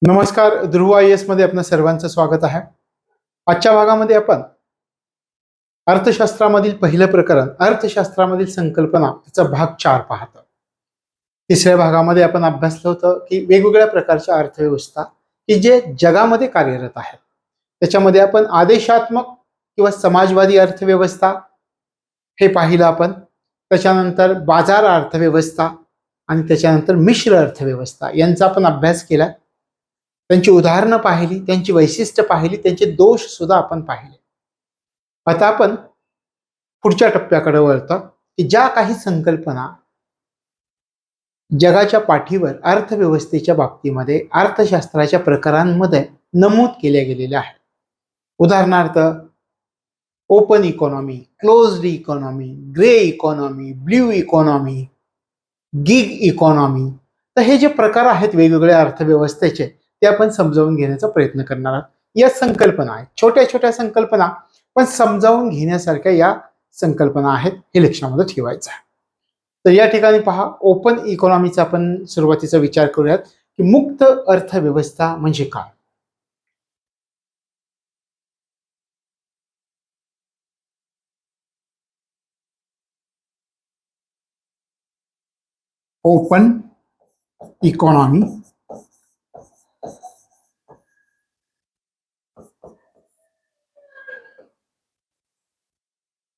नमस्कार. ध्रुव IAS मध्ये आपल्या सर्वांचं स्वागत आहे. आजच्या भागामध्ये आपण अर्थशास्त्रामधील पहिलं प्रकरण, अर्थशास्त्रामधील संकल्पना याचा भाग 4 पाहतो. तिसऱ्या भागामध्ये आपण अभ्यासलं होतं की वेगवेगळ्या प्रकारच्या अर्थव्यवस्था की जे जगामध्ये कार्यरत आहेत. त्याच्यामध्ये आपण आदेशात्मक किंवा समाजवादी अर्थव्यवस्था हे पाहिलं आपण. त्याच्यानंतर बाजार अर्थव्यवस्था आणि त्याच्यानंतर मिश्र अर्थव्यवस्था यांचा आपण अभ्यास केला. त्यांची उदाहरणं पाहिली, त्यांची वैशिष्ट्य पाहिली, त्यांचे दोष सुद्धा आपण पाहिले. आता आपण पुढच्या टप्प्याकडे वळतो की ज्या काही संकल्पना जगाच्या पाठीवर अर्थव्यवस्थेच्या बाबतीमध्ये अर्थशास्त्राच्या प्रकारांमध्ये नमूद केल्या गेलेल्या आहेत. उदाहरणार्थ open economy, closed economy, grey economy, blue economy, gig economy. तर हे जे प्रकार आहेत वेगवेगळ्या अर्थव्यवस्थेचे ते आपण समजावून घेण्याचा प्रयत्न करणार आहोत. या संकल्पना आहेत, छोट्या छोट्या संकल्पना, पण समजावून घेण्यासारख्या या संकल्पना आहेत, हे लक्षामध्ये ठेवायचं आहे. तर या ठिकाणी पहा, ओपन इकॉनॉमीचा आपण सुरुवातीचा विचार करूयात की मुक्त अर्थव्यवस्था म्हणजे काय. ओपन इकॉनॉमी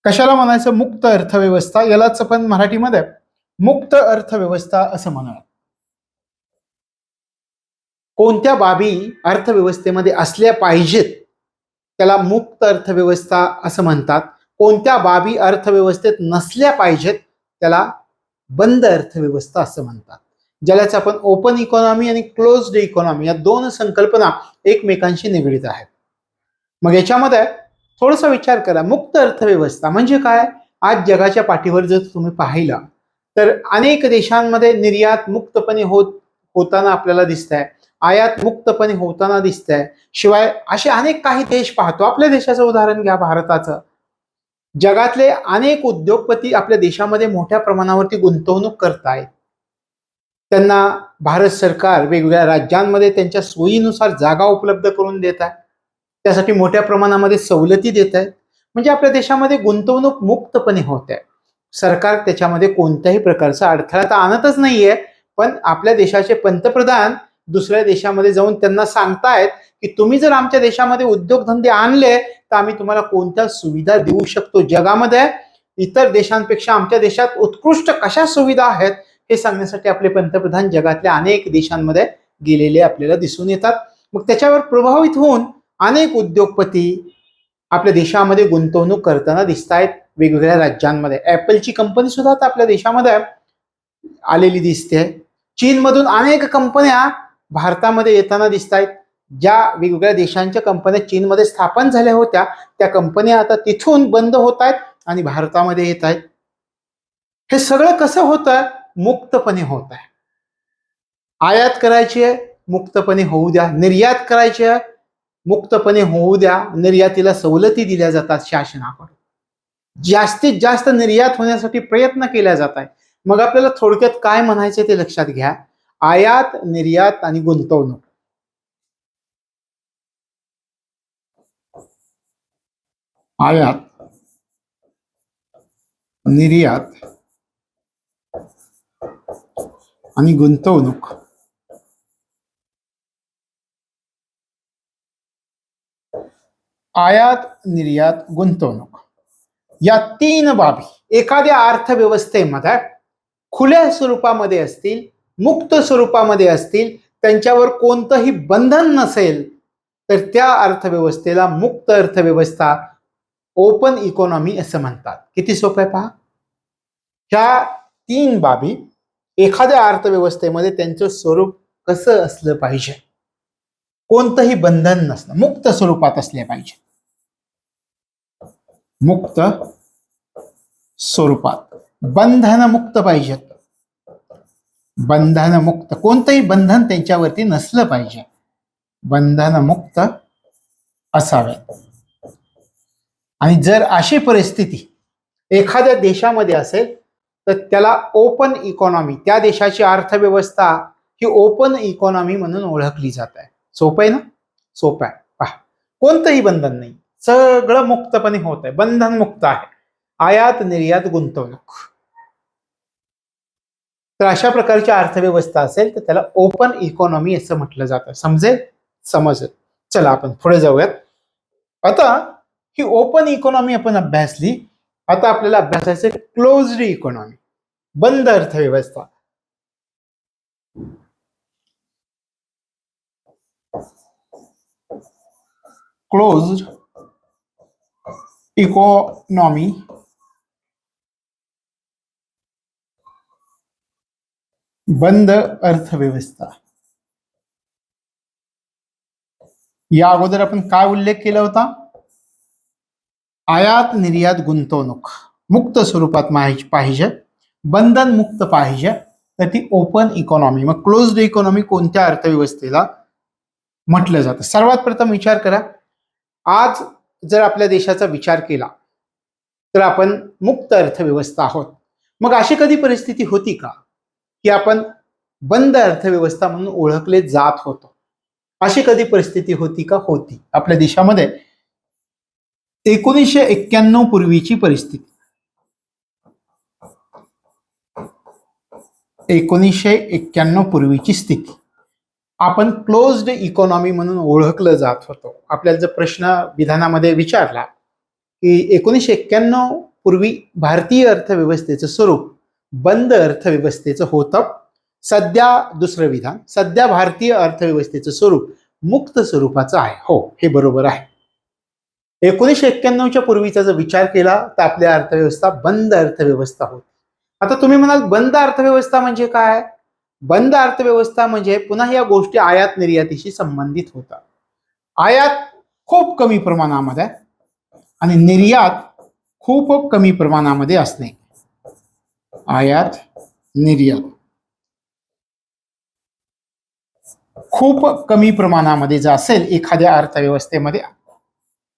कशाला म्हणायचं? मुक्त अर्थव्यवस्था. यालाच आपण मराठीमध्ये मुक्त अर्थव्यवस्था असं म्हणूया. कोणत्या बाबी अर्थव्यवस्थेमध्ये असल्या पाहिजेत त्याला मुक्त अर्थव्यवस्था असं म्हणतात. कोणत्या बाबी अर्थव्यवस्थेत नसल्या पाहिजेत त्याला बंद अर्थव्यवस्था असं म्हणतात. ज्यालाच आपण ओपन इकॉनॉमी आणि क्लोज्ड इकॉनॉमी या दोन संकल्पना एकमेकांशी निगडीत आहेत. मग याच्यामध्ये थोडासा विचार करा, मुक्त अर्थव्यवस्था म्हणजे काय. आज जगाच्या पाठीवर जर तुम्ही पाहिला तर अनेक देशांमध्ये निर्यात मुक्तपणे होताना आपल्याला दिसत आहे, आयात मुक्तपणे होताना दिसत आहे. शिवाय असे अनेक काही देश पाहतो. आपल्या देशाचं उदाहरण घ्या, भारताचं. जगातले अनेक उद्योगपती आपल्या देशामध्ये मोठ्या प्रमाणावरती गुंतवणूक करतायत. त्यांना भारत सरकार वेगवेगळ्या राज्यांमध्ये त्यांच्या सोयीनुसार जागा उपलब्ध करून देत आहे. त्यासाठी मोठ्या प्रमाणामध्ये सवलती देत आहेत. म्हणजे आपल्या देशामध्ये गुंतवणूक मुक्तपणे होत आहे. सरकार त्याच्यामध्ये कोणत्याही प्रकारचा अडथळा तर आणतच नाहीये. पण आपल्या देशाचे पंतप्रधान दुसऱ्या देशामध्ये जाऊन त्यांना सांगतायत की तुम्ही जर आमच्या देशामध्ये उद्योगधंदे आणले तर आम्ही तुम्हाला कोणत्या सुविधा देऊ शकतो. जगामध्ये इतर देशांपेक्षा आमच्या देशात उत्कृष्ट कशा सुविधा आहेत हे सांगण्यासाठी आपले पंतप्रधान जगातल्या अनेक देशांमध्ये गेलेले आपल्याला दिसून येतात. मग त्याच्यावर प्रभावित होऊन अनेक उद्योगपती आपल्या देशामध्ये गुंतवणूक करताना दिसत आहेत वेगवेगळ्या राज्यांमध्ये. ऍपलची कंपनी सुद्धा आता आपल्या देशामध्ये आलेली दिसते. चीनमधून अनेक कंपन्या भारतामध्ये येताना दिसत आहेत. ज्या वेगवेगळ्या देशांच्या कंपन्या चीनमध्ये स्थापन झाल्या होत्या त्या कंपन्या आता तिथून बंद होत आहेत आणि भारतामध्ये येत आहेत. हे सगळं कसं होतं? मुक्तपणे होत आहे. आयात करायची आहे, मुक्तपणे होऊ द्या. निर्यात करायची आहे, मुक्तपणे होऊ द्या. निर्यातीला सवलती दिल्या जातात शासनाकडून. जास्तीत जास्त निर्यात होण्यासाठी प्रयत्न केला जात आहे. मग आपल्याला थोडक्यात काय म्हणायचे ते लक्षात घ्या. आयात, निर्यात आणि गुंतवणूक आयात, निर्यात आणि गुंतवणूक आयात, निर्यात, गुंतवणूक या तीन बाबी एखाद्या अर्थव्यवस्थेमध्ये खुल्या स्वरूपामध्ये असतील, मुक्त स्वरूपामध्ये असतील, त्यांच्यावर कोणतंही बंधन नसेल तर त्या अर्थव्यवस्थेला मुक्त अर्थव्यवस्था, ओपन इकॉनॉमी असं म्हणतात. किती सोपं आहे पहा. ह्या तीन बाबी एखाद्या अर्थव्यवस्थेमध्ये त्यांचं स्वरूप कसं असलं पाहिजे, कोणतंही बंधन नसलं, मुक्त स्वरूपात असले पाहिजे. मुक्त स्वरूपात, बंधन मुक्त पाहिजेत. बंधन मुक्त, कोणतंही बंधन त्यांच्यावरती नसलं पाहिजे. बंधन मुक्त असावे. आणि जर अशी परिस्थिती एखाद्या देशामध्ये असेल तर त्याला ओपन इकॉनॉमी, त्या देशाची अर्थव्यवस्था ही ओपन इकॉनॉमी म्हणून ओळखली जात आहे. सोपं आहे ना? सोपं आहे. पहा, कोणतंही बंधन नाही, सगळं मुक्तपणे होत आहे, बंधन मुक्त आहे. आयात निर्यात गुंतवणूक. तर अशा प्रकारची अर्थव्यवस्था असेल तर त्याला ओपन इकॉनॉमी असं म्हटलं जातं. समजेल? समजेल. चला आपण पुढे जाऊयात. आता ही ओपन इकॉनॉमी आपण अभ्यासली. आता आपल्याला अभ्यासायचं क्लोज्ड इकॉनॉमी, बंद अर्थव्यवस्था. क्लोज्ड इकॉनॉमी बंद अर्थव्यवस्था. या अगोदर आपण काय उल्लेख केला होता? आयात निर्यात गुंतवणूक मुक्त स्वरूपात पाहिजे, बंधन मुक्त पाहिजे, तर ती ओपन इकॉनॉमी. मग क्लोज्ड इकॉनॉमी कोणत्या अर्थव्यवस्थेला म्हटलं जातं? सर्वात प्रथम विचार करा, आज जर आपल्या देशाचा विचार केला तर आपण मुक्त अर्थव्यवस्था आहोत. मग अशी कधी परिस्थिती होती का की आपण बंद अर्थव्यवस्था म्हणून ओळखले जात होतो? अशी कधी परिस्थिती होती का? होती. आपल्या देशामध्ये 1991 पूर्वीची परिस्थिती, 1991 पूर्वीची स्थिती आपण क्लोज्ड इकॉनॉमी म्हणून ओळखलं जात होतो. आपल्याला जर प्रश्न विधानामध्ये विचारला की 1991 पूर्वी भारतीय अर्थव्यवस्थेचं स्वरूप बंद अर्थव्यवस्थेचं होतं, सध्या दुसरं विधान, सध्या भारतीय अर्थव्यवस्थेचं स्वरूप मुक्त स्वरूपाचं आहे. हो, हे बरोबर आहे. 1991च्या पूर्वीचा जर विचार केला तर आपली अर्थव्यवस्था बंद अर्थव्यवस्था होती. आता तुम्ही म्हणाल बंद अर्थव्यवस्था म्हणजे काय? बंद अर्थव्यवस्था म्हणजे पुन्हा या गोष्टी आयात निर्यातीशी संबंधित होतात. आयात खूप कमी प्रमाणामध्ये आणि निर्यात खूप कमी प्रमाणामध्ये असणे. आयात निर्यात खूप कमी प्रमाणामध्ये जर असेल एखाद्या अर्थव्यवस्थेमध्ये,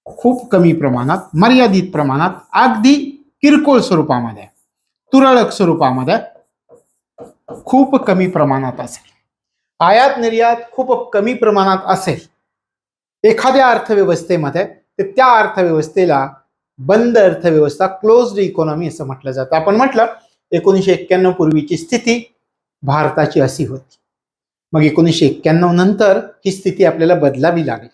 खूप कमी प्रमाणात, मर्यादित प्रमाणात, अगदी किरकोळ स्वरूपामध्ये, तुरळक स्वरूपामध्ये, खूप कमी प्रमाणात असेल, आयात निर्यात खूप कमी प्रमाणात असेल एखाद्या अर्थव्यवस्थेमध्ये, तर त्या अर्थव्यवस्थेला बंद अर्थव्यवस्था, क्लोज्ड इकॉनॉमी असं म्हटलं जातं. आपण म्हटलं 1991 पूर्वीची स्थिती भारताची अशी होती. मग 1991 नंतर ही स्थिती आपल्याला बदलावी लागली.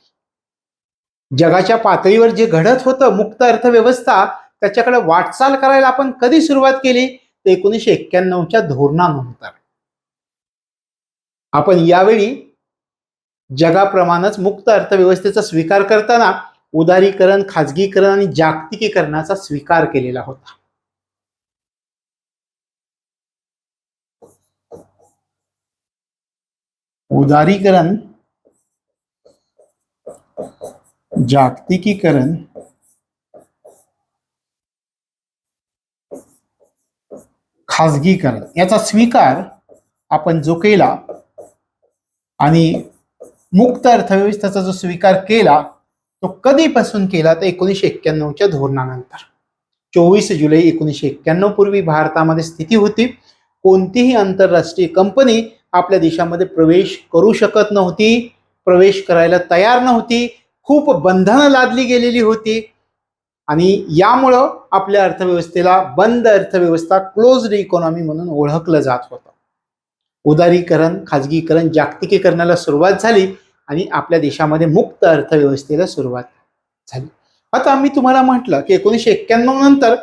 जगाच्या पातळीवर जे घडत होतं मुक्त अर्थव्यवस्था, त्याच्याकडे वाटचाल करायला आपण कधी सुरुवात केली? तर 1991च्या धोरणानंतर. आपण यावेळी जगाप्रमाणेच मुक्त अर्थव्यवस्थेचा स्वीकार करताना उदारीकरण, खाजगीकरण आणि जागतिकीकरणाचा स्वीकार केलेला होता. उदारीकरण, जागतिकीकरण, खाजगीकरण याचा स्वीकार आपण जो केला आणि मुक्त अर्थव्यवस्थेचा जो स्वीकार केला तो कधीपासून केला? तर 1991च्या धोरणानंतर. 24 जुलै 1991 पूर्वी भारतामध्ये स्थिती होती, कोणतीही आंतरराष्ट्रीय कंपनी आपल्या देशामध्ये प्रवेश करू शकत नव्हती, प्रवेश करायला तयार नव्हती, खूप बंधनं लादली गेलेली होती आणि यामुळं आपल्या अर्थव्यवस्थेला बंद अर्थव्यवस्था, क्लोज्ड इकॉनॉमी म्हणून ओळखलं जात होतं. उदारीकरण, खाजगीकरण, जागतिकीकरणाला सुरुवात झाली आणि आपल्या देशामध्ये मुक्त अर्थव्यवस्थेला सुरुवात झाली. आता मी तुम्हाला म्हटलं की 1991 नंतर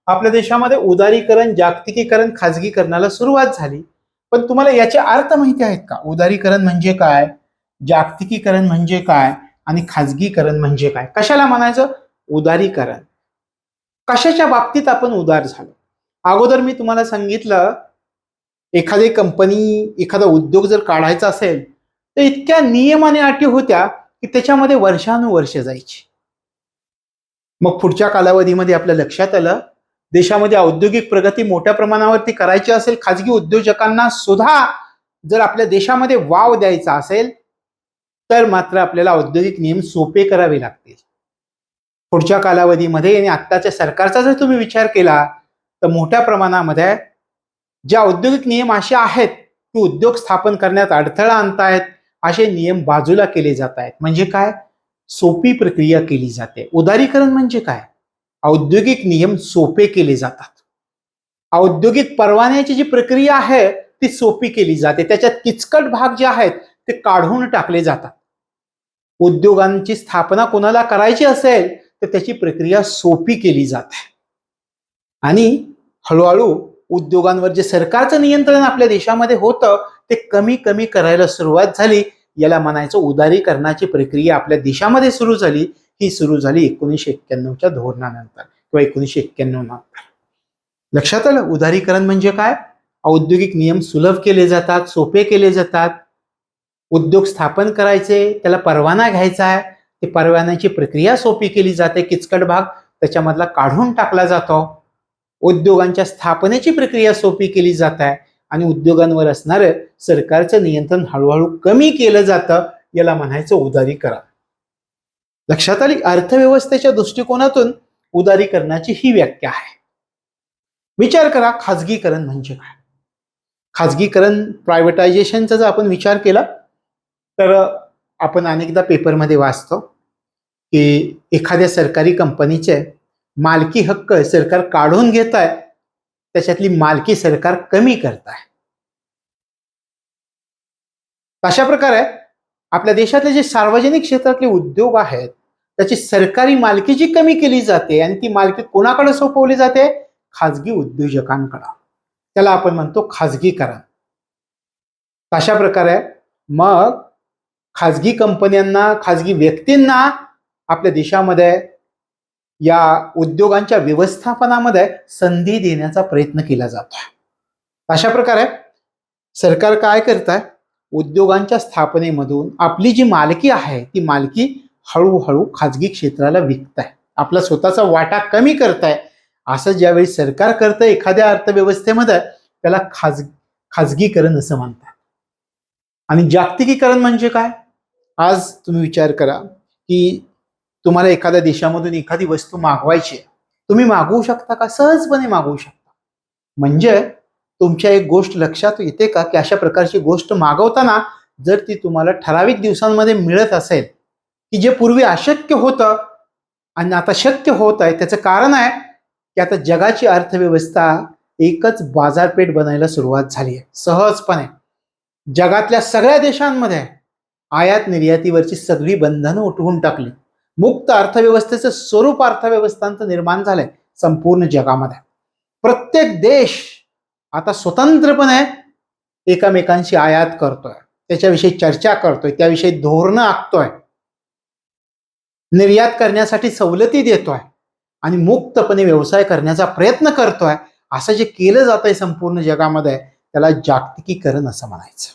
आपल्या देशामध्ये उदारीकरण, जागतिकीकरण, खाजगीकरणाला सुरुवात झाली. पण तुम्हाला याचे अर्थ माहिती आहेत का? उदारीकरण म्हणजे काय, जागतिकीकरण म्हणजे काय आणि खाजगीकरण म्हणजे काय? कशाला म्हणायचं उदारीकरण? कशाच्या बाबतीत आपण उदार झालो? अगोदर मी तुम्हाला सांगितलं, एखादी कंपनी, एखादा उद्योग जर काढायचा असेल तर इतक्या नियम आणि अटी होत्या की त्याच्यामध्ये वर्षानुवर्ष जायची. मग पुढच्या कालावधीमध्ये आपल्या लक्षात आलं, देशामध्ये औद्योगिक प्रगती मोठ्या प्रमाणावरती करायची असेल, खाजगी उद्योजकांना सुद्धा जर आपल्या देशामध्ये वाव द्यायचा असेल तर मात्र आपल्याला औद्योगिक नियम सोपे करावे लागतील. पुढच्या कालावधीमध्ये आणि आत्ताच्या सरकारचा जर तुम्ही विचार केला तर मोठ्या प्रमाणामध्ये ज्या औद्योगिक नियम असे आहेत की उद्योग स्थापन करण्यात अडथळा आणतायत, असे नियम बाजूला केले जात आहेत. म्हणजे काय? सोपी प्रक्रिया केली जाते. उदारीकरण म्हणजे काय? औद्योगिक नियम सोपे केले जातात. औद्योगिक परवान्याची जी प्रक्रिया आहे ती सोपी केली जाते. त्याच्यात किचकट भाग जे आहेत ते काढून टाकले जातात. उद्योगांची स्थापना कोणाला करायची असेल तर त्याची प्रक्रिया सोपी केली जाते. आणि हळूहळू उद्योगांवर जे सरकारचं नियंत्रण आपल्या देशामध्ये होतं ते कमी कमी करायला सुरुवात झाली. याला म्हणायचं उदारीकरणाची प्रक्रिया आपल्या देशामध्ये सुरू झाली. ही सुरू झाली 1991च्या धोरणानंतर किंवा 1991 नंतर. लक्षात आलं? उदारीकरण म्हणजे काय? औद्योगिक नियम सुलभ केले जातात, सोपे केले जातात. उद्योग स्थापन करायचे, त्याला परवाना घ्यायचा आहे, ते परवान्याची प्रक्रिया सोपी केली जाते. किचकट भाग त्याच्यामधला काढून टाकला जातो. उद्योगांच्या स्थापनेची प्रक्रिया सोपी केली जात आहे आणि उद्योगांवर असणारं सरकारचं नियंत्रण हळूहळू कमी केलं जातं. याला म्हणायचं उदारीकरण. लक्षात आली? अर्थव्यवस्थेच्या दृष्टिकोनातून उदारीकरणाची ही व्याख्या आहे. विचार करा, खाजगीकरण म्हणजे काय? खाजगीकरण, प्रायव्हेटायझेशनचा जर आपण विचार केला तर आपण अनेकदा पेपरमध्ये वाचतो की एखाद्या सरकारी कंपनीचे मालकी हक्क सरकार काढून घेत आहे, त्याच्यातली मालकी सरकार कमी करत आहे. अशा प्रकारे आपल्या देशातले जे सार्वजनिक क्षेत्रातले उद्योग आहेत त्याची सरकारी मालकी जी कमी केली जाते आणि ती मालकी कोणाकडे सोपवली जाते? खाजगी उद्योजकांकडे. त्याला आपण म्हणतो खाजगीकरण. अशा प्रकारे मग खाजगी कंपन्यांना, खाजगी व्यक्तींना आपल्या देशामध्ये या उद्योगांच्या व्यवस्थापनामध्ये संधी देण्याचा प्रयत्न केला जातो. अशा प्रकारे सरकार काय करत आहे? उद्योगांच्या स्थापनेमधून आपली जी मालकी आहे ती मालकी हळूहळू खाजगी क्षेत्राला विकत आहे, आपला स्वतःचा वाटा कमी करत आहे. असं ज्यावेळी सरकार करतं एखाद्या अर्थव्यवस्थेमध्ये त्याला खाजगीकरण असं म्हणतात. आणि जागतिकीकरण म्हणजे काय? आज तुम्ही विचार करा की तुम्हाला एखाद्या देशामधून एखादी वस्तू मागवायची आहे, तुम्ही मागवू शकता का? सहजपणे मागवू शकता. म्हणजे तुमच्या एक गोष्ट लक्षात येते का की अशा प्रकारची गोष्ट मागवताना जर ती तुम्हाला ठराविक दिवसांमध्ये मिळत असेल की जे पूर्वी अशक्य होतं आणि आता शक्य होत आहे, त्याचं कारण आहे की आता जगाची अर्थव्यवस्था एकच बाजारपेठ बनायला सुरुवात झाली आहे. सहजपणे जगातल्या सगळ्या देशांमध्ये आयात निर्यातीवरची सगळी बंधनं उठवून टाकली. मुक्त अर्थव्यवस्थेचं स्वरूप अर्थव्यवस्थांचं निर्माण झालंय संपूर्ण जगामध्ये. प्रत्येक देश आता स्वतंत्रपणे एकमेकांशी आयात करतोय, त्याच्याविषयी चर्चा करतोय, त्याविषयी धोरणं आखतोय, निर्यात करण्यासाठी सवलती देतोय आणि मुक्तपणे व्यवसाय करण्याचा प्रयत्न करतोय. असं जे केलं जातंय संपूर्ण जगामध्ये त्याला जागतिकीकरण असं म्हणायचं.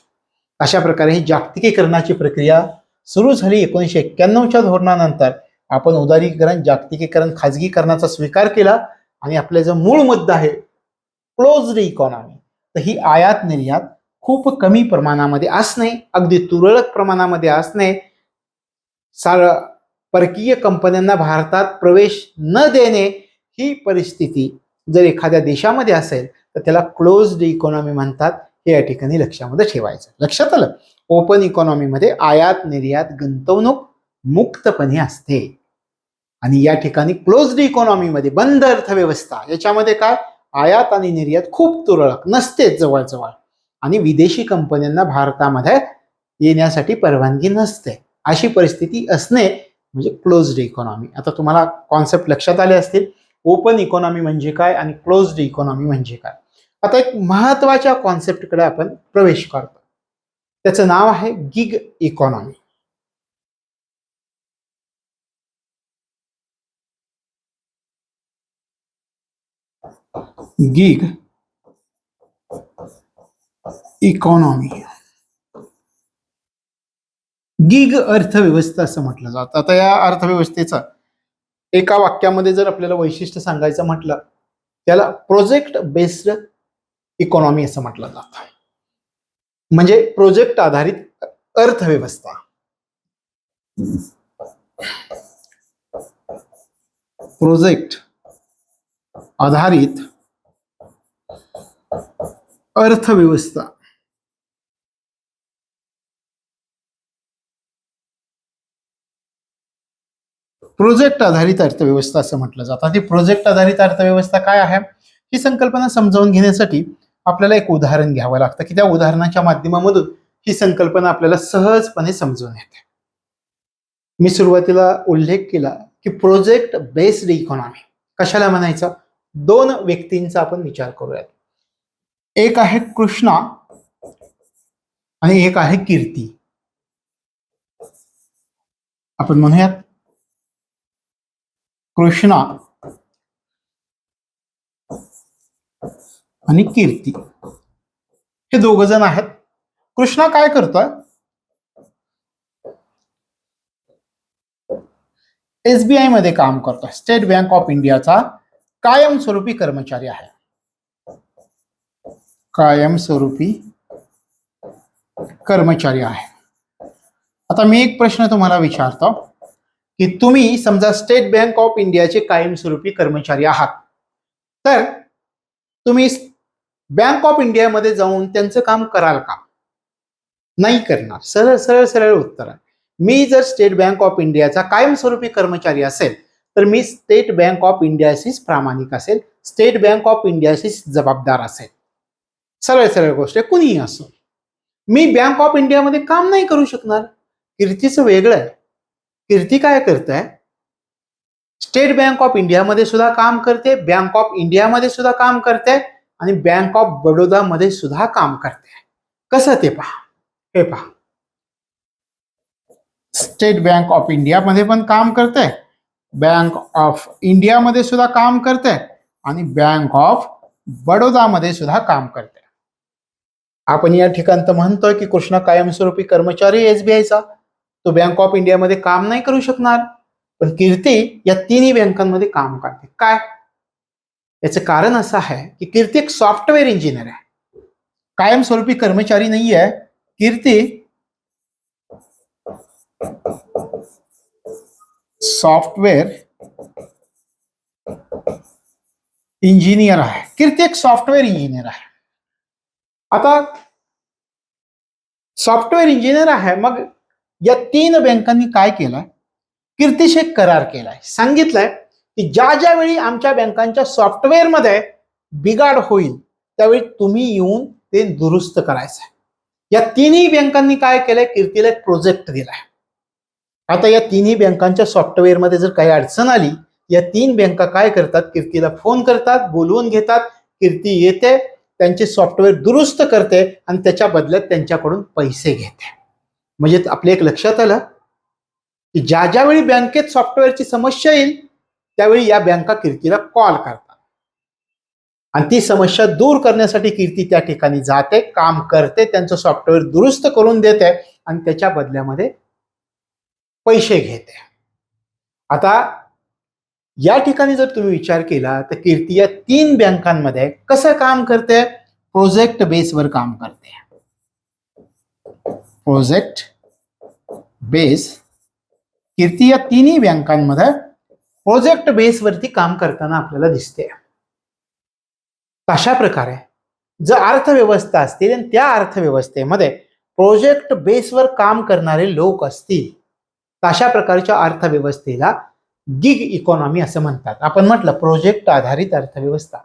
अशा प्रकारे ही जागतिकीकरणाची प्रक्रिया सुरू झाली 1991च्या धोरणानंतर. आपण उदारीकरण, जागतिकीकरण, खाजगीकरणाचा स्वीकार केला आणि आपला जो मूळ मुद्दा आहे क्लोज्ड इकॉनॉमी, तर ही आयात निर्यात खूप कमी प्रमाणामध्ये असणे, अगदी तुरळक प्रमाणामध्ये असणे, परकीय कंपन्यांना भारतात प्रवेश न देणे, ही परिस्थिती जर एखाद्या देशामध्ये असेल तर त्याला क्लोज्ड इकॉनॉमी म्हणतात. हे या ठिकाणी लक्षामध्ये ठेवायचं. लक्षात आलं? ओपन इकॉनॉमीमध्ये आयात निर्यात गुंतवणूक मुक्तपणे असते आणि या ठिकाणी क्लोज्ड इकॉनॉमीमध्ये बंद अर्थव्यवस्था, याच्यामध्ये काय? आयात आणि निर्यात खूप तुरळक नसते जवळजवळ आणि विदेशी कंपन्यांना भारतामध्ये येण्यासाठी परवानगी नसते. अशी परिस्थिती असणे म्हणजे क्लोज्ड इकॉनॉमी. आता तुम्हाला कॉन्सेप्ट लक्षात आले असतील. ओपन इकॉनॉमी म्हणजे काय आणि क्लोज्ड इकॉनॉमी म्हणजे काय. आता एक महत्वाच्या कॉन्सेप्टकडे आपण प्रवेश करतो. त्याचं नाव आहे gig economy. Gig economy, gig अर्थव्यवस्था असं म्हटलं जातं. आता या अर्थव्यवस्थेचा एका वाक्यामध्ये जर आपल्याला वैशिष्ट्य सांगायचं म्हटलं त्याला प्रोजेक्ट बेस्ड इकॉनॉमी असं म्हटलं जातं. म्हणजे प्रोजेक्ट आधारित अर्थव्यवस्था. प्रोजेक्ट आधारित अर्थव्यवस्था. प्रोजेक्ट आधारित अर्थव्यवस्था असं म्हटलं जातं. ती प्रोजेक्ट आधारित अर्थव्यवस्था काय आहे ही संकल्पना समजावून घेण्यासाठी आपल्याला एक उदाहरण घ्यावं लागतं की त्या उदाहरणाच्या माध्यमामधून ही संकल्पना आपल्याला सहजपणे समजून येते. मी सुरुवातीला उल्लेख केला की प्रोजेक्ट बेस्ड इकॉनॉमी कशाला म्हणायचं. दोन व्यक्तींचा आपण विचार करूयात. एक आहे कृष्णा आणि एक आहे कीर्ती. आपण म्हणूयात कृष्णा आणि कीर्ती हे दोघ जण आहेत. कृष्णा काय करतोय. SBI मध्ये काम करतोय. स्टेट बँक ऑफ इंडियाचा कायमस्वरूपी कर्मचारी आहे. कायमस्वरूपी कर्मचारी आहे. आता मी एक प्रश्न तुम्हाला विचारतो की तुम्ही समजा स्टेट बँक ऑफ इंडियाचे कायमस्वरूपी कर्मचारी आहात, तर तुम्ही बँक ऑफ इंडियामध्ये जाऊन त्यांचं काम कराल का. नाही करणार. सरळ सरळ सरळ उत्तर आहे. मी जर स्टेट बँक ऑफ इंडियाचा कायमस्वरूपी कर्मचारी असेल तर मी स्टेट बँक ऑफ इंडियाशीच प्रामाणिक असेल, स्टेट बँक ऑफ इंडियाशीच जबाबदार असेल. सरळ सरळ गोष्ट आहे. कुणीही असो. मी बँक ऑफ इंडियामध्ये काम नाही करू शकणार. कीर्तीचं वेगळं आहे. कीर्ती काय करताय. स्टेट बँक ऑफ इंडियामध्ये सुद्धा काम करते, बँक ऑफ इंडियामध्ये सुद्धा काम करते आणि बँक ऑफ बडोदा मध्ये सुद्धा काम करते. कसं ते पहा. हे पहा. स्टेट बँक ऑफ इंडिया मध्ये पण काम करते, बँक ऑफ इंडिया मध्ये सुद्धा काम करते आणि बँक ऑफ बडोदा मध्ये सुद्धा काम करते. आपण या ठिकाणी तर म्हणतोय की कृष्णा कायमस्वरूपी कर्मचारी SBIचा, तो बँक ऑफ इंडिया मध्ये काम नाही करू शकणार. पण कीर्ती या तिन्ही बँकांमध्ये काम करते. काय याचं कारण असं आहे की कीर्ती एक सॉफ्टवेअर इंजिनियर आहे, कायमस्वरूपी कर्मचारी नाही आहे. कीर्ती सॉफ्टवेअर इंजिनियर आहे. कीर्ती एक सॉफ्टवेअर इंजिनियर आहे. आता सॉफ्टवेअर इंजिनियर आहे. मग या तीन बँकांनी काय केलं. कीर्तीशी एक करार केलाय. सांगितलंय की ज्या ज्या वेळी आमच्या बँकांच्या सॉफ्टवेअरमध्ये बिघाड होईल त्यावेळी तुम्ही येऊन ते दुरुस्त करायचं. या तिन्ही बँकांनी काय केलंय. कीर्तीला एक प्रोजेक्ट दिलाय. आता या तिन्ही बँकांच्या सॉफ्टवेअरमध्ये जर काही अडचण आली, या तीन बँका काय करतात. कीर्तीला फोन करतात, बोलवून घेतात. कीर्ती येते, त्यांचे सॉफ्टवेअर दुरुस्त करते आणि त्याच्या बदल्यात त्यांच्याकडून पैसे घेते. म्हणजे आपल्या एक लक्षात आलं की ज्या ज्यावेळी बँकेत सॉफ्टवेअरची समस्या येईल त्यावेळी या बँका कीर्तीला कॉल करतात आणि ती समस्या दूर करण्यासाठी कीर्ती त्या ठिकाणी जाते, काम करते, त्यांचं सॉफ्टवेअर दुरुस्त करून देते आणि त्याच्या बदल्यामध्ये पैसे घेते. आता या ठिकाणी जर तुम्ही विचार केला तर कीर्ती या तीन बँकांमध्ये कसं काम करते. प्रोजेक्ट बेसवर काम करते. Project base. कीर्ती या तिन्ही बँकांमध्ये प्रोजेक्ट बेसवरती काम करताना आपल्याला दिसते. अशा प्रकारे जर अर्थव्यवस्था असतील आणि त्या अर्थव्यवस्थेमध्ये प्रोजेक्ट बेसवर काम करणारे लोक असतील तर अशा प्रकारच्या अर्थव्यवस्थेला गिग इकॉनॉमी असं म्हणतात. आपण म्हटलं प्रोजेक्ट आधारित अर्थव्यवस्था.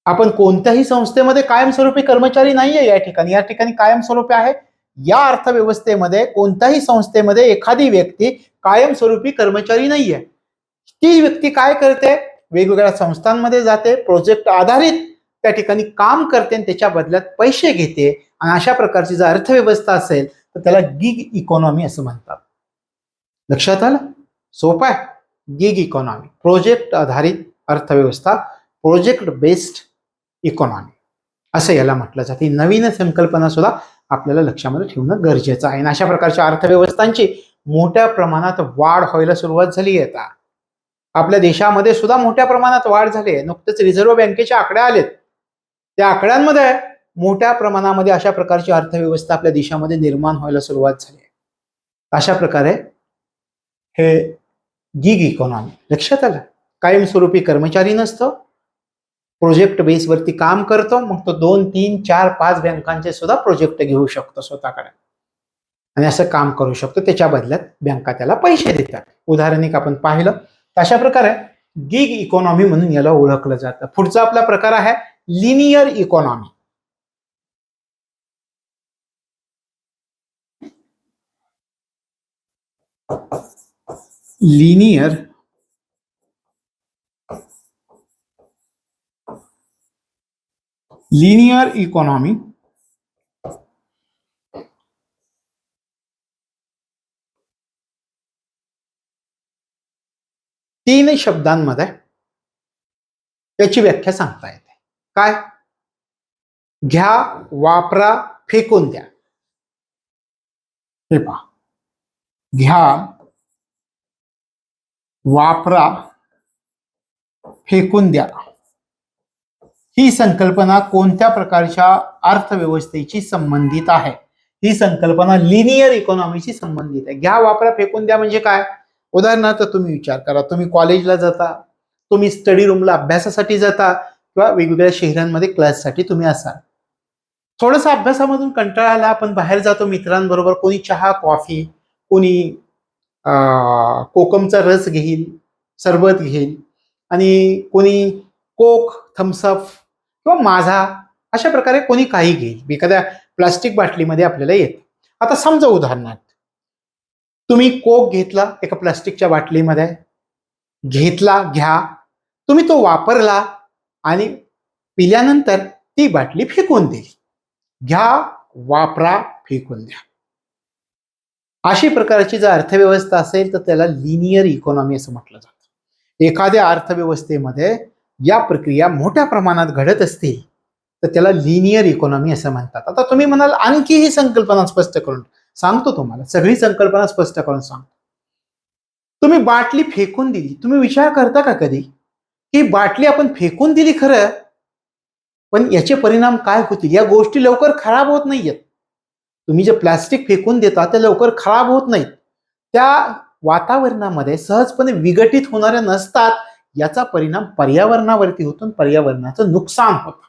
आपण कोणत्याही संस्थेमध्ये कायमस्वरूपी कर्मचारी नाहीये. या ठिकाणी कायमस्वरूपी आहे. या अर्थव्यवस्थेमध्ये कोणत्याही संस्थेमध्ये एखादी व्यक्ती कायमस्वरूपी कर्मचारी नाहीये. ती व्यक्ती काय करते. वेगवेगळ्या संस्थांमध्ये जाते, प्रोजेक्ट आधारित त्या ठिकाणी काम करते आणि त्याच्या बदल्यात पैसे घेते आणि अशा प्रकारची जर अर्थव्यवस्था असेल तर त्याला गिग इकॉनॉमी असं म्हणतात. लक्षात आलं. सोपं आहे. गिग इकॉनॉमी प्रोजेक्ट आधारित अर्थव्यवस्था, प्रोजेक्ट बेस्ड इकॉनॉमी असं याला म्हटलं जाते. नवीन संकल्पना सुद्धा आपल्याला लक्षामध्ये ठेवणं गरजेचं आहे. आणि अशा प्रकारच्या अर्थव्यवस्थांची मोठ्या प्रमाणात वाढ व्हायला सुरुवात झाली आहे. आता आपल्या देशामध्ये सुद्धा मोठ्या प्रमाणात वाढ झाली आहे. नुकतेच रिझर्व्ह बँकेचे आकडे आलेत. त्या आकड्यांमध्ये मोठ्या प्रमाणामध्ये अशा प्रकारची अर्थव्यवस्था आपल्या देशामध्ये निर्माण व्हायला सुरुवात झाली आहे. अशा प्रकारे हे गिग इकॉनॉमी. लक्षात आलं. कायमस्वरूपी कर्मचारी नसतो, प्रोजेक्ट बेसवरती काम करतो. मग तो 2, 3, 4, 5 बँकांचे सुद्धा प्रोजेक्ट घेऊ शकतो स्वतःकडे. आणि असं काम करू शकतो, त्याच्या बदल्यात बँका त्याला पैसे देतात. उदाहरण एक आपण पाहिलं तर अशा प्रकारे गिग इकॉनॉमी म्हणून याला ओळखलं जातं. पुढचा आपला प्रकार आहे लिनियर इकॉनॉमी. लिनियर इकॉनॉमी तीन शब्दांमध्ये याची व्याख्या सांगता येते. काय? घ्या, वापरा, फेकून द्या. हे पहा, घ्या, वापरा, फेकून द्या ही संकल्पना कोणत्या प्रकारच्या अर्थव्यवस्थेची संबंधित आहे? ही संकल्पना लिनियर इकॉनॉमीशी संबंधित आहे. घ्या, वापरा, फेकून द्या म्हणजे काय? उदाहरणार्थ तुम्ही विचार करा, तुम्ही कॉलेजला जाता, तुम्ही स्टडी रूमला अभ्यासासाठी जाता किंवा वेगवेगळ्या शहरांमध्ये क्लाससाठी तुम्ही असाल. थोडंसं अभ्यासामधून कंटाळा आला, आपण बाहेर जातो मित्रांबरोबर, कोणी चहा, कॉफी, कोणी कोकमचा रस घेईल, सरबत घेईल आणि कोणी कोक, थम्सअप किंवा माझा अशा प्रकारे कोणी काही घेईल. एखाद्या प्लास्टिक बाटलीमध्ये आपल्याला येतं. आता समजा उदाहरणार्थ तुम्ही कोक घेतला एका प्लास्टिकच्या बाटलीमध्ये, घेतला, घ्या, तुम्ही तो वापरला आणि पिल्यानंतर ती बाटली फेकून दिली. घ्या, वापरा, फेकून द्या. अशी प्रकारची जर अर्थव्यवस्था असेल तर त्याला लिनियर इकॉनॉमी असं म्हटलं जातं. एखाद्या अर्थव्यवस्थेमध्ये या प्रक्रिया मोठ्या प्रमाणात घडत असतील तर त्याला लिनियर इकॉनॉमी असं म्हणतात. आता तुम्ही म्हणाल आणखी ही संकल्पना स्पष्ट करून सांगतो, तुम्हाला सगळी संकल्पना स्पष्ट करून सांगतो. तुम्ही बाटली फेकून दिली, तुम्ही विचार करता का कधी की बाटली आपण फेकून दिली खरं, पण याचे परिणाम काय होतील? या गोष्टी लवकर खराब होत नाहीयेत. तुम्ही जे प्लास्टिक फेकून देता ते लवकर खराब होत नाहीत, त्या वातावरणामध्ये सहजपणे विघटित होणाऱ्या नसतात. याचा परिणाम पर्यावरणावरती होतो, पर्यावरणाचं नुकसान होतं.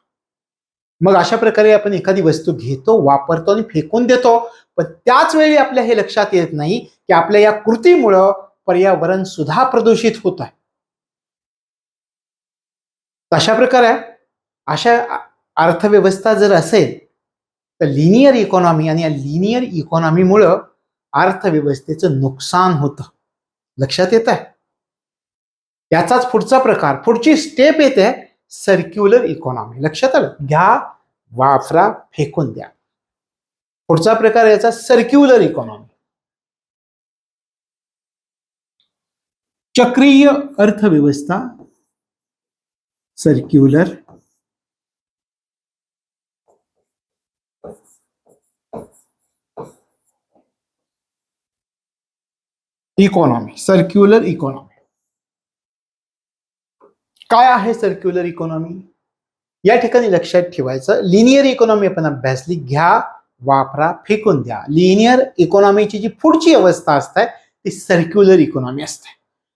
मग अशा प्रकारे आपण एखादी वस्तू घेतो, वापरतो आणि फेकून देतो, पण त्याच वेळी आपल्या हे लक्षात येत नाही की आपल्या या कृतीमुळं पर्यावरण सुद्धा प्रदूषित होत आहे. अशा प्रकारे अशा अर्थव्यवस्था जर असेल तर लिनियर इकॉनॉमी, आणि या लिनियर इकॉनॉमीमुळं अर्थव्यवस्थेचं नुकसान होतं. लक्षात येत आहे? याचाच पुढचा प्रकार, पुढची स्टेप येते सर्क्युलर इकॉनॉमी. लक्षात आलं? घ्या, वापरा, फेकून द्या. पुढचा प्रकार याचा सर्क्युलर इकॉनॉमी. चक्रीय अर्थव्यवस्था, सर्क्युलर इकॉनॉमी. सर्क्युलर इकॉनॉमी काय आहे? सर्क्युलर इकॉनॉमी या ठिकाणी लक्षात ठेवायचं, लिनियर इकॉनॉमी आपण अभ्यासली, घ्या, वापरा, फेकून द्या. लिनियर इकॉनॉमीची जी पुढची अवस्था असते ती सर्क्युलर इकॉनॉमी असते.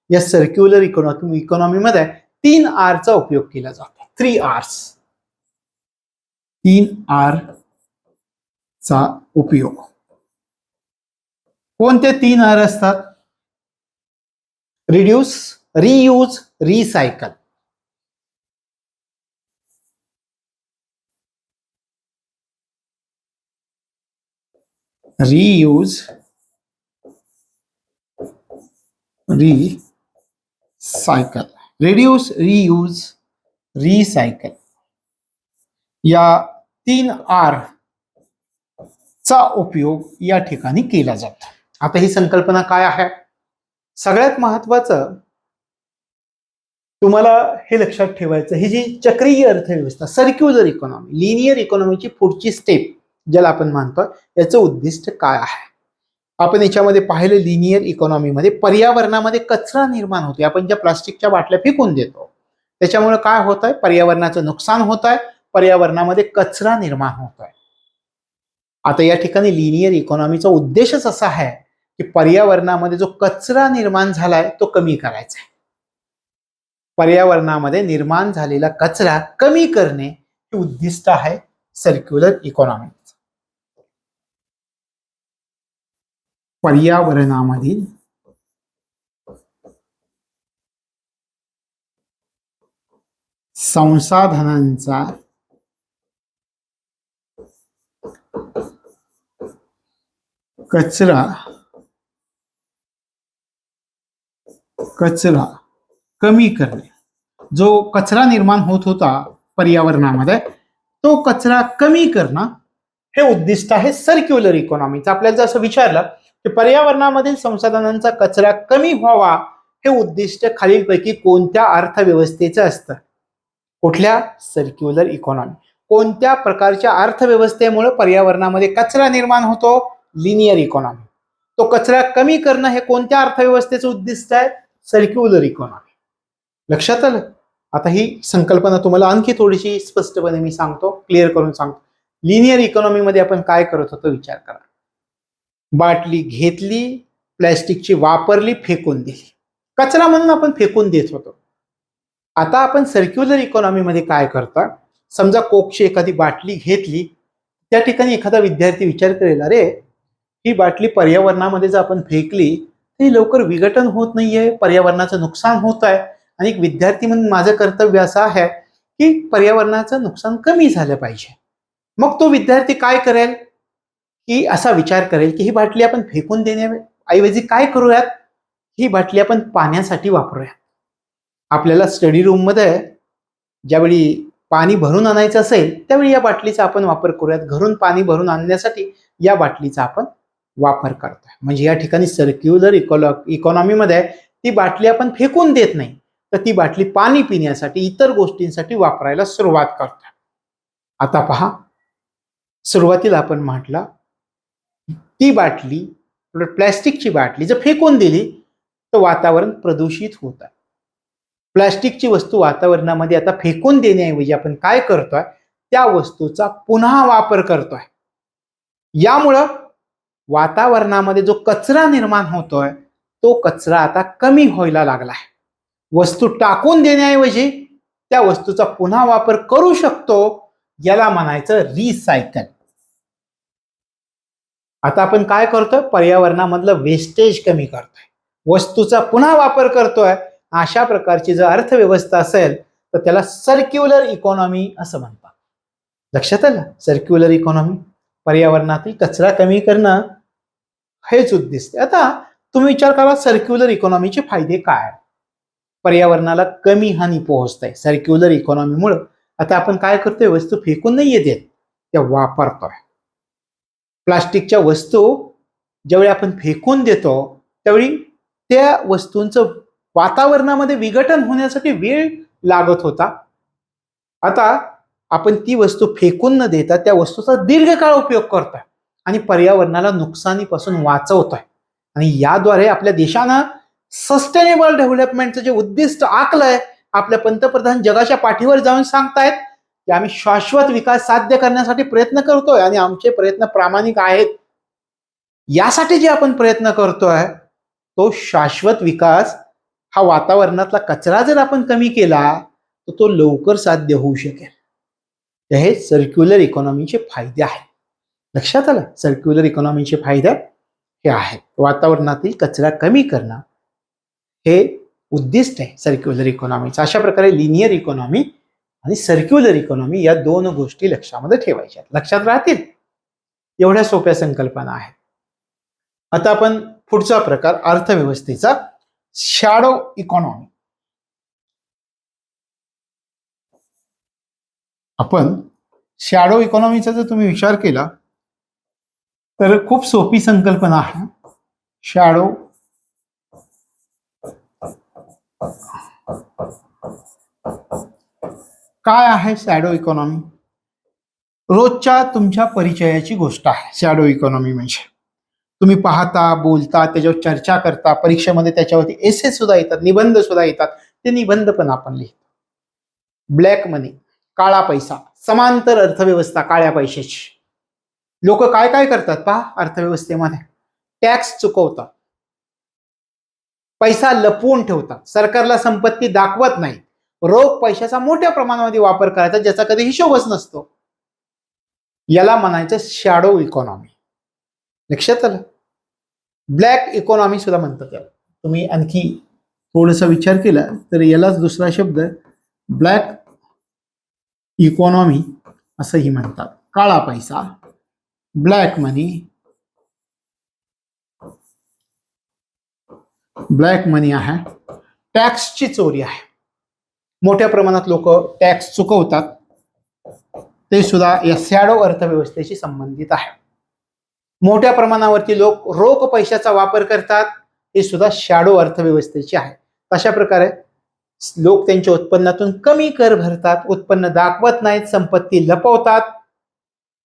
या सर्क्युलर इकॉनॉमीमध्ये 3 आरचा उपयोग केला जातो. 3 आर्स, 3 आर चा उपयोग. कोणते 3 आर असतात? Reduce, reuse, recycle. Reuse, recycle. Reduce, reuse, recycle या 3 आर चा उपयोग या ठिकाणी केला जातो. आता ही संकल्पना काय आहे? सगळ्यात महत्वाचं तुम्हाला हे लक्षात ठेवायचं, ही जी चक्रीय अर्थव्यवस्था, सर्क्युलर इकॉनॉमी, लिनियर इकॉनॉमीची पुढची स्टेप ज्याला आपण म्हणतो, याचं उद्दिष्ट काय आहे? आपण याच्यामध्ये पाहिलं, लिनियर इकॉनॉमीमध्ये पर्यावरणामध्ये कचरा निर्माण होतो. आपण ज्या प्लास्टिकच्या बाटल्या फेकून देतो त्याच्यामुळे काय होत आहे? पर्यावरणाचं नुकसान होत आहे, पर्यावरणामध्ये कचरा निर्माण होत आहे. आता या ठिकाणी लिनियर इकॉनॉमीचा उद्देशच असा आहे की पर्यावरणामध्ये जो कचरा निर्माण झालाय तो कमी करायचा आहे. पर्यावरणामध्ये निर्माण झालेला कचरा कमी करणे हे उद्दिष्ट आहे सर्क्युलर इकॉनॉमी. पर्यावरणामधील संसाधनांचा कचरा कमी करणे. जो कचरा निर्माण होत होता पर्यावरणामध्ये तो कचरा कमी करणं हे उद्दिष्ट आहे सर्क्युलर इकॉनॉमीचं. आपल्याला जर असं विचारलं की पर्यावरणामधील संसाधनांचा कचरा कमी व्हावा हे उद्दिष्ट खालीलपैकी कोणत्या अर्थव्यवस्थेचं असतं? कुठल्या? Circular economy. कोणत्या प्रकारच्या अर्थव्यवस्थेमुळे पर्यावरणामध्ये कचरा निर्माण होतो? Linear economy. तो कचरा कमी करणं हे कोणत्या अर्थव्यवस्थेचं उद्दिष्ट आहे? Circular economy. लक्षात आलं? आता ही संकल्पना तुम्हाला आणखी थोडीशी स्पष्टपणे मी सांगतो, क्लिअर करून सांगतो. लिनियर इकॉनॉमी मध्ये आपण काय करत होतो विचार करा. बाटली घेतली, प्लॅस्टिकची वापरली, फेकून दिली, कचरा म्हणून आपण फेकून देत होतो. आता आपण सर्क्युलर इकॉनॉमी मध्ये काय करता? समजा कोकची एखादी बाटली घेतली, त्या ठिकाणी एखादा विद्यार्थी विचार करेल, अरे ही बाटली पर्यावरणामध्ये जर आपण फेकली ती लवकर विघटन होत नाहीये, पर्यावरणाचं नुकसान होत आहे. आणि एक विद्यार्थी म्हणून माझं कर्तव्य असं आहे की पर्यावरणाचं नुकसान कमी झालं पाहिजे. मग तो विद्यार्थी काय करेल की असा विचार करेल की ही बाटली आपण फेकून देण्याऐवजी काय करूयात, ही बाटली आपण पाण्यासाठी वापरूयात. आपल्याला स्टडी रूम मध्ये ज्यावेळी पाणी भरून आणायचं असेल त्यावेळी या बाटलीचा आपण वापर करूयात. घरून पाणी भरून आणण्यासाठी या बाटलीचा आपण वापर करतोय. म्हणजे या ठिकाणी सर्क्युलर इकॉनॉमीमध्ये ती बाटली आपण फेकून देत नाही, तर ती बाटली पाणी पिण्यासाठी, इतर गोष्टींसाठी वापरायला सुरुवात करतोय. आता पहा, सुरुवातीला आपण म्हटलं ती बाटली, प्लॅस्टिकची बाटली जर फेकून दिली तर वातावरण प्रदूषित होत आहे. प्लॅस्टिकची वस्तू वातावरणामध्ये आता फेकून देण्याऐवजी आपण काय करतोय, त्या वस्तूचा पुन्हा वापर करतोय. यामुळं वातावरणामध्ये जो कचरा निर्माण होतोय तो कचरा आता कमी व्हायला लागलाय. वस्तू टाकून देण्याऐवजी त्या वस्तूचा पुन्हा वापर करू शकतो, याला म्हणायचं रिसायकल. आता आपण काय करतोय, पर्यावरणामधलं वेस्टेज कमी करतोय, वस्तूचा पुन्हा वापर करतोय. अशा प्रकारची जर अर्थव्यवस्था असेल तर त्याला सर्क्युलर इकॉनॉमी असं म्हणतात. लक्षात आलं? सर्क्युलर इकॉनॉमी, पर्यावरणातील कचरा कमी करणं हेच उद्दिष्ट. आता तुम्ही विचार करा, सर्क्युलर इकॉनॉमीचे फायदे काय? पर्यावरणाला कमी हानी पोहोचते सर्क्युलर इकॉनॉमीमुळे. आता आपण काय करतोय, वस्तू फेकून नाही देत, त्या वापरतोय. प्लास्टिकच्या वस्तू ज्यावेळी आपण फेकून देतो त्यावेळी त्या वस्तूंचं वातावरणामध्ये विघटन होण्यासाठी वेळ लागत होता. आता आपण ती वस्तू फेकून न देता त्या वस्तूचा दीर्घकाळ उपयोग करतोय आणि पर्यावरणाला नुकसानीपासून वाचवतोय. आणि याद्वारे आपल्या देशानं सस्टेनेबल डेव्हलपमेंटचं जे उद्दिष्ट आखलंय, आपल्या पंतप्रधान जगाच्या पाठीवर जाऊन सांगतायत की आम्ही शाश्वत विकास साध्य करण्यासाठी प्रयत्न करतोय आणि आमचे प्रयत्न प्रामाणिक आहेत. यासाठी जे आपण प्रयत्न करतोय तो शाश्वत विकास, हा वातावरणातला कचरा जर आपण कमी केला तर तो लवकर साध्य होऊ शकेल. हे सर्क्युलर इकॉनॉमीचे फायदे आहेत. लक्षात आलं? सर्क्युलर इकॉनॉमीचे फायदे हे आहेत. वातावरणातील कचरा कमी करणं हे उद्दिष्ट आहे सर्क्युलर इकॉनॉमीचं. अशा प्रकारे लिनियर इकॉनॉमी आणि सर्क्युलर इकॉनॉमी या दोन गोष्टी लक्षामध्ये ठेवायच्या, लक्षात राहतील. एवढ्या सोप्या संकल्पना आहेत. आता आपण पुढचा प्रकार, अर्थव्यवस्थेचा शॅडो इकॉनॉमी. आपण शॅडो इकॉनॉमीचा जर तुम्ही विचार केला तर खूप सोपी संकल्पना आहे. शॅडो काय आहे? शॅडो इकॉनॉमी रोजच्या तुमच्या परिचयाची गोष्ट आहे. शॅडो इकॉनॉमी म्हणजे तुम्ही पाहता, बोलता, त्याच्यावर चर्चा करता, परीक्षेमध्ये त्याच्यावरती एसे सुद्धा येतात, निबंध सुद्धा येतात. ते निबंध पण आपण लिहितो. ब्लॅक मनी, काळा पैसा, समांतर अर्थव्यवस्था काळ्या पैशाची. लोक काय काय करतात पहा अर्थव्यवस्थेमध्ये, टॅक्स चुकवतात, पैसा लपवून ठेवतात, सरकारला संपत्ती दाखवत नाही, रोख पैशाचा मोठ्या प्रमाणामध्ये वापर करायचा ज्याचा कधी हिशोबच नसतो. याला म्हणायचं शॅडो इकॉनॉमी. लक्षात आलं? ब्लॅक इकॉनॉमी सुद्धा म्हणतात याला. तुम्ही आणखी थोडासा विचार केला तर यालाच दुसरा शब्द ब्लॅक इकॉनॉमी असंही म्हणतात. काळा पैसा, ब्लॅक मनी, ब्लॅक मनी आहे. टॅक्सची चोरी आहे. मोठ्या प्रमाणात लोक टॅक्स चुकवतात, ते सुद्धा या शॅडो अर्थव्यवस्थेशी संबंधित आहे. मोठ्या प्रमाणावरती लोक रोख पैशाचा वापर करतात, हे सुद्धा शॅडो अर्थव्यवस्थेची आहे. अशा प्रकारे लोक त्यांच्या उत्पन्नातून कमी कर भरतात, उत्पन्न दाखवत नाहीत, संपत्ती लपवतात,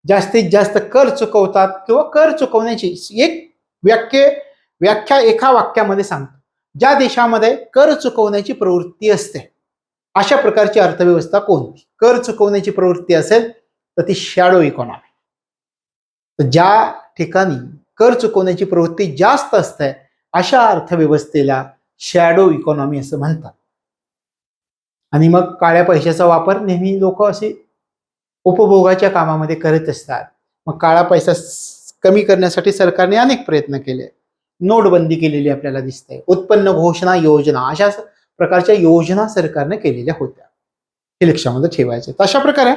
जास्तीत जास्त कर चुकवतात किंवा कर चुकवण्याची एक व्याख्या एका वाक्यामध्ये सांगतो. ज्या देशामध्ये कर चुकवण्याची प्रवृत्ती असते अशा प्रकारची अर्थव्यवस्था कोणती? कर चुकवण्याची प्रवृत्ती असेल तर ती शॅडो इकॉनॉमी. तर ज्या ठिकाणी कर चुकवण्याची प्रवृत्ती जास्त असते अशा अर्थव्यवस्थेला शॅडो इकॉनॉमी असं म्हणतात. आणि मग काळ्या पैशाचा वापर नेहमी लोक असे उपभोगाच्या कामामध्ये करत असतात. मग काळा पैसा कमी करण्यासाठी सरकारने अनेक प्रयत्न केले. नोटबंदी केलेली आपल्याला दिसते, उत्पन्न घोषणा योजना, अशा प्रकारच्या योजना सरकारने केलेल्या होत्या. हे लक्षामध्ये ठेवायचे. अशा प्रकारे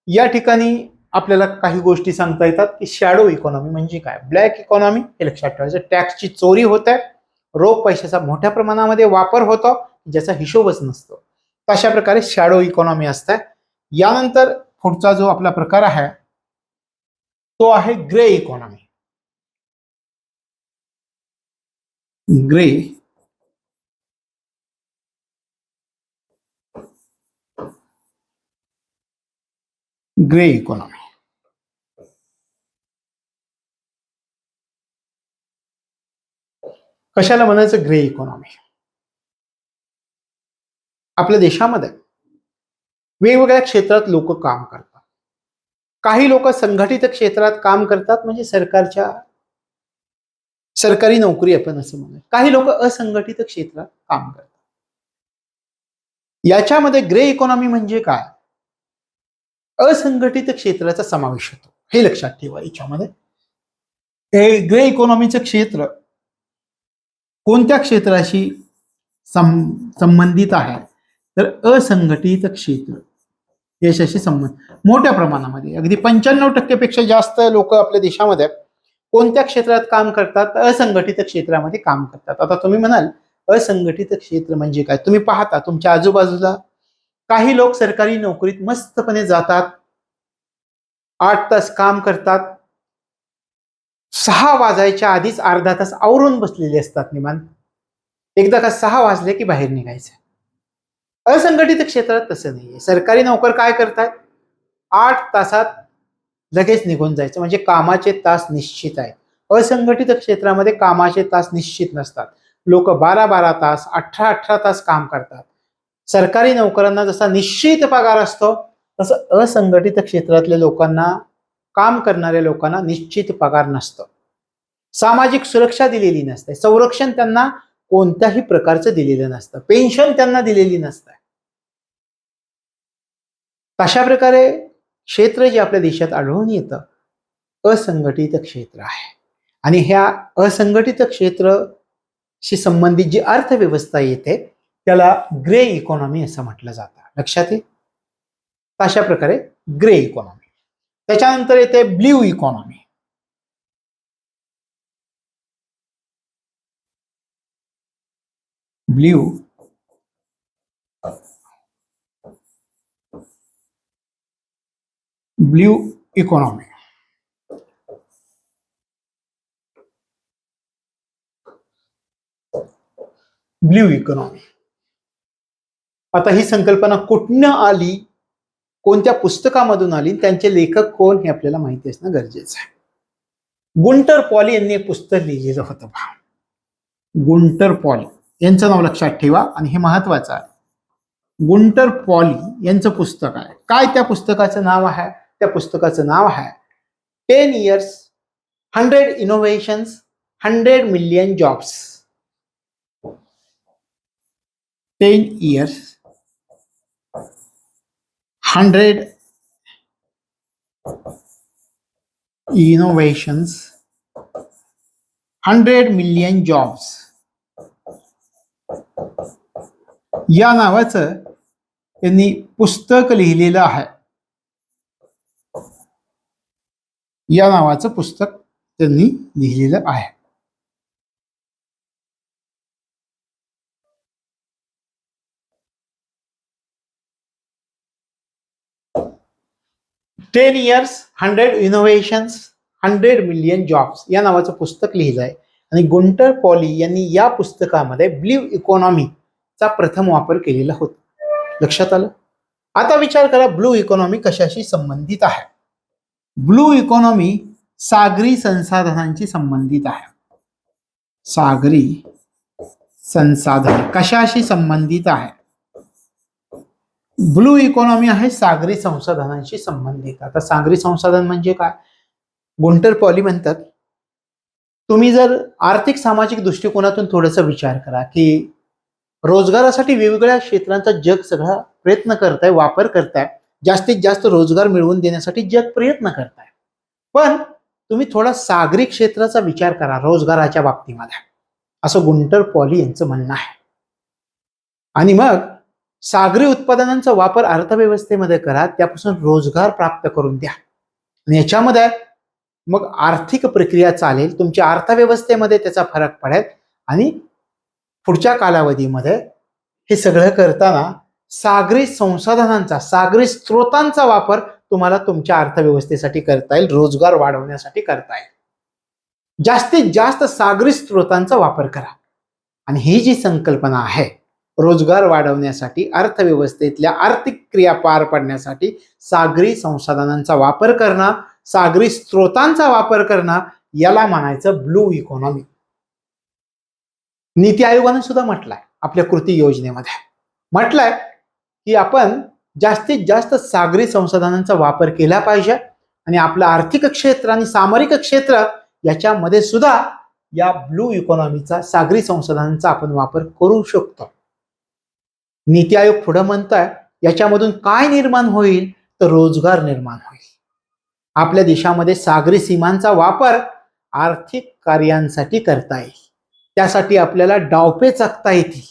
या ठिकाणी आपल्याला काही गोष्टी सांगता येतात की शॅडो इकॉनॉमी म्हणजे काय. ब्लॅक इकॉनॉमी हे लक्षात ठेवायचं, टॅक्सची चोरी होते, रोख पैशाचा मोठ्या प्रमाणामध्ये वापर होतो ज्याचा हिशोबच नसतो. अशा प्रकारे शॅडो इकॉनॉमी असते. यानंतर पुढचा जो आपला प्रकार आहे तो आहे ग्रे इकॉनॉमी. Grey economy. कशाला म्हणायचं ग्रे इकॉनॉमी? आपल्या देशामध्ये वेगवेगळ्या क्षेत्रात लोक काम करतात. काही लोक संघटित क्षेत्रात काम करतात, म्हणजे सरकारी नोकरी आपण असं म्हणूया. काही लोक असंघटित क्षेत्रात काम करतात. याच्यामध्ये ग्रे इकॉनॉमी म्हणजे काय? असंघटित क्षेत्राचा समावेश होतो, हे लक्षात ठेवा. याच्यामध्ये हे ग्रे इकॉनॉमीचं क्षेत्र कोणत्या क्षेत्राशी संबंधित आहे तर असंघटित क्षेत्र याच्याशी संबंध मोठ्या प्रमाणामध्ये. अगदी 95% पेक्षा जास्त लोक आपल्या देशामध्ये कोणत्या क्षेत्रात काम करतात? असंघटित क्षेत्रामध्ये काम करतात. आता तुम्ही म्हणाल असंघटित क्षेत्र म्हणजे काय? तुम्ही पाहता तुमच्या आजूबाजूला काही लोक सरकारी नोकरीत मस्तपणे जातात, 8 तास काम करतात, 6 वाजायच्या आधीच अर्धा तास आवरून बसलेले असतात निमान. एकदा का 6 वाजले की बाहेर निघायचं. असंघटित क्षेत्रात तसं नाहीये. सरकारी नोकर काय करतात? 8 तासात लगेच निघून जायचं, म्हणजे कामाचे तास निश्चित आहेत. असंघटित क्षेत्रामध्ये कामाचे तास निश्चित नसतात. लोक 12-12 तास, 18-18 तास काम करतात. सरकारी नोकरांना जसा निश्चित पगार असतो तसं असंघटित क्षेत्रातल्या लोकांना, काम करणाऱ्या लोकांना निश्चित पगार नसतो. सामाजिक सुरक्षा दिलेली नसते, संरक्षण त्यांना कोणत्याही प्रकारचं दिलेलं नसतं, पेन्शन त्यांना दिलेली नसते. अशा प्रकारे क्षेत्र जे आपल्या देशात आढळून येतं असंघटित क्षेत्र आहे. आणि ह्या असंघटित क्षेत्राशी संबंधित जी अर्थव्यवस्था येते त्याला ग्रे इकॉनॉमी असं म्हटलं जातं. लक्षात आहे? अशा प्रकारे ग्रे इकॉनॉमी. त्याच्यानंतर येते blue economy. Blue economy. Blue economy. आता ही संकल्पना कुठनं आली, कोणत्या पुस्तकामधून आली, त्यांचे लेखक कोण हे आपल्याला माहिती असणं गरजेचं आहे. गुंटर पॉली यांनी एक पुस्तक लिहिलेलं होतं. गुंटर पॉली यांचं नाव लक्षात ठेवा आणि हे महत्वाचं आहे. गुंटर पॉली यांचं पुस्तक आहे. काय त्या पुस्तकाचं नाव आहे? त्या पुस्तकाचं नाव आहे 10 years 100 innovations 100 million jobs. 10 years 100 innovations 100 million jobs या नावाचं त्यांनी पुस्तक लिहिलेलं आहे. या नावाचं पुस्तक त्यांनी लिहिलेलं आहे. Ten years 100 innovations 100 million jobs या नावाचं पुस्तक लिहिलं आहे. आणि गुंटर पॉली यांनी या पुस्तकामध्ये ब्लू इकॉनॉमीचा प्रथम वापर केलेला होता. लक्षात आलं. आता विचार करा ब्लू इकॉनॉमी कशाशी संबंधित आहे. ब्लू इकॉनॉमी सागरी संसाधनांशी संबंधित आहे. सागरी संसाधन कशाशी संबंधित आहे. ब्लू इकॉनॉमी आहे सागरी संसाधनांशी संबंधित. आता सागरी संसाधन म्हणजे काय. गुंटर पॉली म्हणतात तुम्ही जर आर्थिक सामाजिक दृष्टिकोनातून थोडासा विचार करा की रोजगारासाठी वेगवेगळ्या क्षेत्रांचा जग सगळा प्रयत्न करताय, वापर करताय, जास्तीत जास्त रोजगार मिळवून देण्यासाठी जग प्रयत्न करताय. पण तुम्ही थोडा सागरी क्षेत्राचा विचार करा रोजगाराच्या बाबतीमध्ये, असं गुंटर पॉली यांचं म्हणणं आहे. आणि मग सागरी उत्पादनांचा वापर अर्थव्यवस्थेमध्ये करा, त्यापासून रोजगार प्राप्त करून द्या. आणि याच्यामध्ये मग आर्थिक प्रक्रिया चालेल, तुमच्या अर्थव्यवस्थेमध्ये त्याचा फरक पडेल. आणि पुढच्या कालावधीमध्ये हे सगळं करताना सागरी संसाधनांचा, सागरी स्रोतांचा वापर तुम्हाला तुमच्या अर्थव्यवस्थेसाठी करता येईल, रोजगार वाढवण्यासाठी करता येईल. जास्तीत जास्त सागरी स्रोतांचा वापर करा. आणि ही जी संकल्पना आहे रोजगार वाढवण्यासाठी, अर्थव्यवस्थेतल्या आर्थिक क्रिया पार पाडण्यासाठी सागरी संसाधनांचा वापर करणं, सागरी स्रोतांचा वापर करणं, याला म्हणायचं ब्लू इकॉनॉमी. नीती आयोगाने सुद्धा म्हटलंय आपल्या कृती योजनेमध्ये, म्हटलंय की आपण जास्तीत जास्त सागरी संसाधनांचा वापर केला पाहिजे. आणि आपलं आर्थिक क्षेत्र आणि सामरिक क्षेत्र याच्यामध्ये सुद्धा या ब्लू इकॉनॉमीचा, सागरी संसाधनांचा आपण वापर करू शकतो. नीती आयोग पुढे म्हणताय याच्यामधून काय निर्माण होईल तर रोजगार निर्माण होईल. आपल्या देशामध्ये सागरी सीमांचा वापर आर्थिक कार्यांसाठी करता येईल. त्यासाठी आपल्याला डावपेच आखता येतील,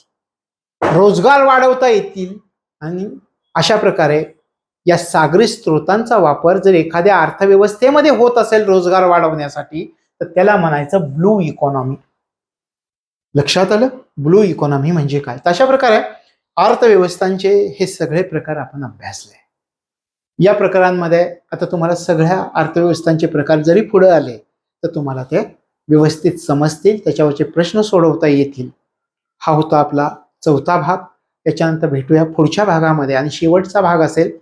रोजगार वाढवता येतील. आणि अशा प्रकारे या सागरी स्रोतांचा वापर जर एखाद्या अर्थव्यवस्थेमध्ये होत असेल रोजगार वाढवण्यासाठी, तर त्याला म्हणायचं ब्लू इकॉनॉमी. लक्षात आलं. ब्लू इकॉनॉमी म्हणजे काय. तशा प्रकारे अर्थव्यवस्थांचे हे सगळे प्रकार आपण अभ्यासले. या प्रकारांमध्ये आता तुम्हाला सगळ्या अर्थव्यवस्थांचे प्रकार जरी पुढे आले तर तुम्हाला ते व्यवस्थित समजतील, त्याच्यावरचे प्रश्न सोडवता येतील. हा होता आपला चौथा भाग. त्याच्यानंतर भेटूया पुढच्या भागामध्ये. आणि शेवटचा भाग असेल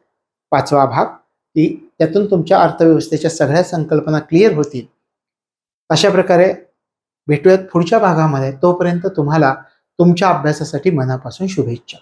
5वा भाग, की त्यातून तुमच्या अर्थव्यवस्थेच्या सगळ्या संकल्पना क्लिअर होतील. अशा प्रकारे भेटूयात पुढच्या भागामध्ये. तोपर्यंत तुम्हाला तुमच्या अभ्यासासाठी मनापासून शुभेच्छा.